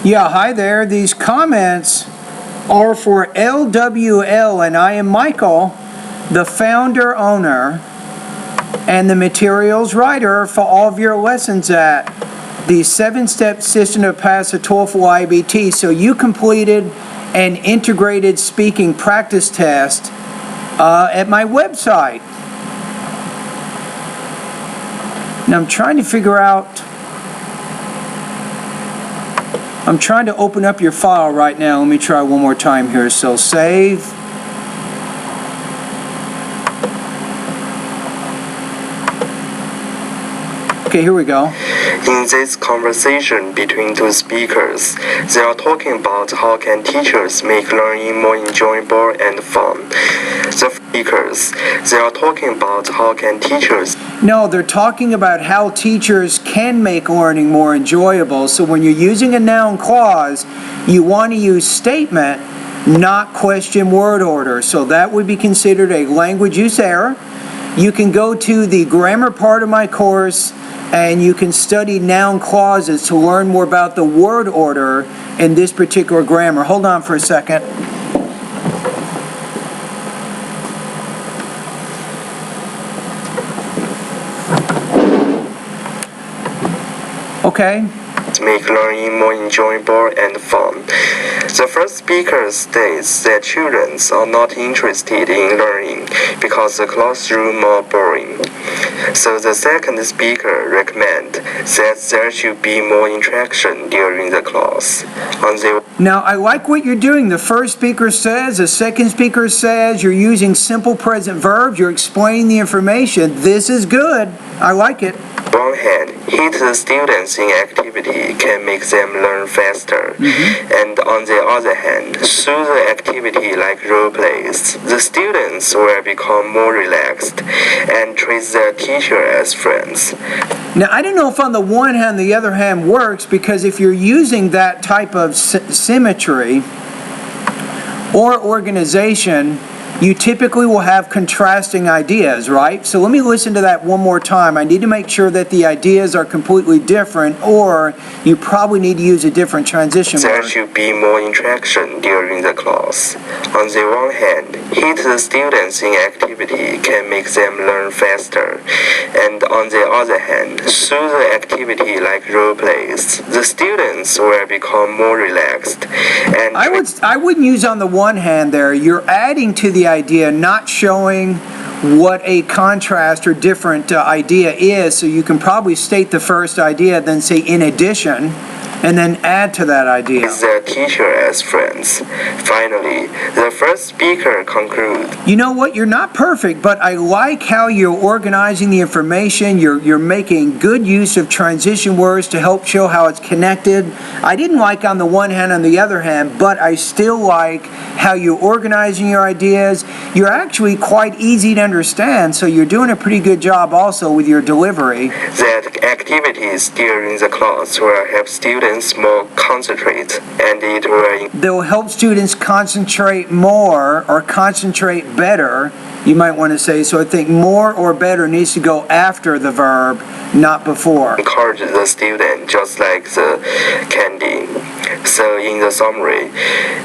Yeah, hi there. These comments are for LWL, and I am Michael, the founder, owner, and the materials writer for all of your lessons at the 7-step system to pass the TOEFL iBT. So you completed an integrated speaking practice test at my website. Now I'm trying to open up your file right now. Let me try one more time here. So save. Okay, here we go. In this conversation between two speakers, they are talking about how can teachers make learning more enjoyable and fun. The speakers, they are talking about how can teachers... No, they're talking about how teachers can make learning more enjoyable. So when you're using a noun clause, you want to use statement, not question word order. So that would be considered a language use error. You can go to the grammar part of my course and you can study noun clauses to learn more about the word order in this particular grammar. Hold on for a second. Okay. Make learning more enjoyable and fun. The first speaker states that children are not interested in learning because the classroom are boring. So the second speaker recommends that there should be more interaction during the class. Now, I like what you're doing. The first speaker says, the second speaker says, you're using simple present verbs, you're explaining the information. This is good. I like it. On one hand, hit the students in activity can make them learn faster. And on the other hand, through the activity like role plays, the students will become more relaxed and treat their teacher as friends. Now, I don't know if on the one hand, the other hand works, because if you're using that type of symmetry or organization, you typically will have contrasting ideas, right? So let me listen to that one more time. I need to make sure that the ideas are completely different, or you probably need to use a different transition word. There should be more interaction during the class. On the one hand, hit the students in activity can make them learn faster. And on the other hand, through the activity like role plays, the students will become more relaxed. And I wouldn't use on the one hand there. You're adding to the idea, not showing what a contrast or different idea is. So you can probably state the first idea, then say in addition, and then add to that idea. Their teacher as friends. Finally, the first speaker concludes. You know what? You're not perfect, but I like how you're organizing the information. You're making good use of transition words to help show how it's connected. I didn't like on the one hand, on the other hand, but I still like how you're organizing your ideas. You're actually quite easy to understand, so you're doing a pretty good job also with your delivery. That activities during the class will help students more concentrate, and it will... They'll help students concentrate more or concentrate better, you might want to say. So I think more or better needs to go after the verb, not before. Encourage the student just like the candy. So in the summary,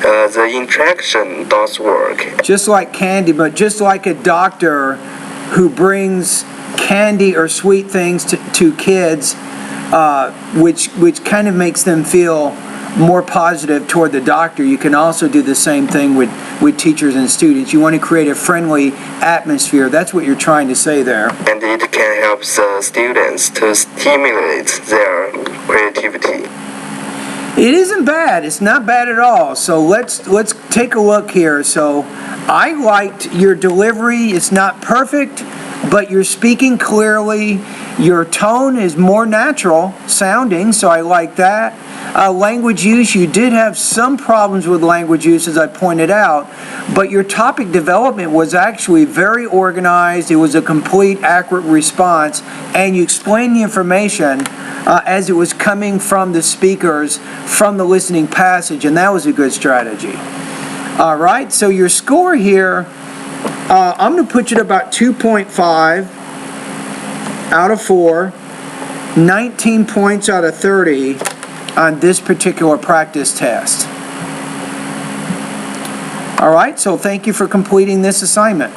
the interaction does work. Just like candy, but just like a doctor who brings candy or sweet things to kids, which kind of makes them feel more positive toward the doctor. You can also do the same thing with teachers and students. You want to create a friendly atmosphere. That's what you're trying to say there. And it can help the students to stimulate their creativity. It isn't bad. It's not bad at all. So let's take a look here. So I liked your delivery. It's not perfect, but you're speaking clearly. Your tone is more natural sounding, so I like that. Language use, you did have some problems with language use, as I pointed out, but your topic development was actually very organized. It was a complete, accurate response, and you explained the information as it was coming from the speakers, from the listening passage, and that was a good strategy. All right, so your score here, I'm going to put you at about 2.5 out of 4, 19 points out of 30. on this particular practice test. All right, so thank you for completing this assignment.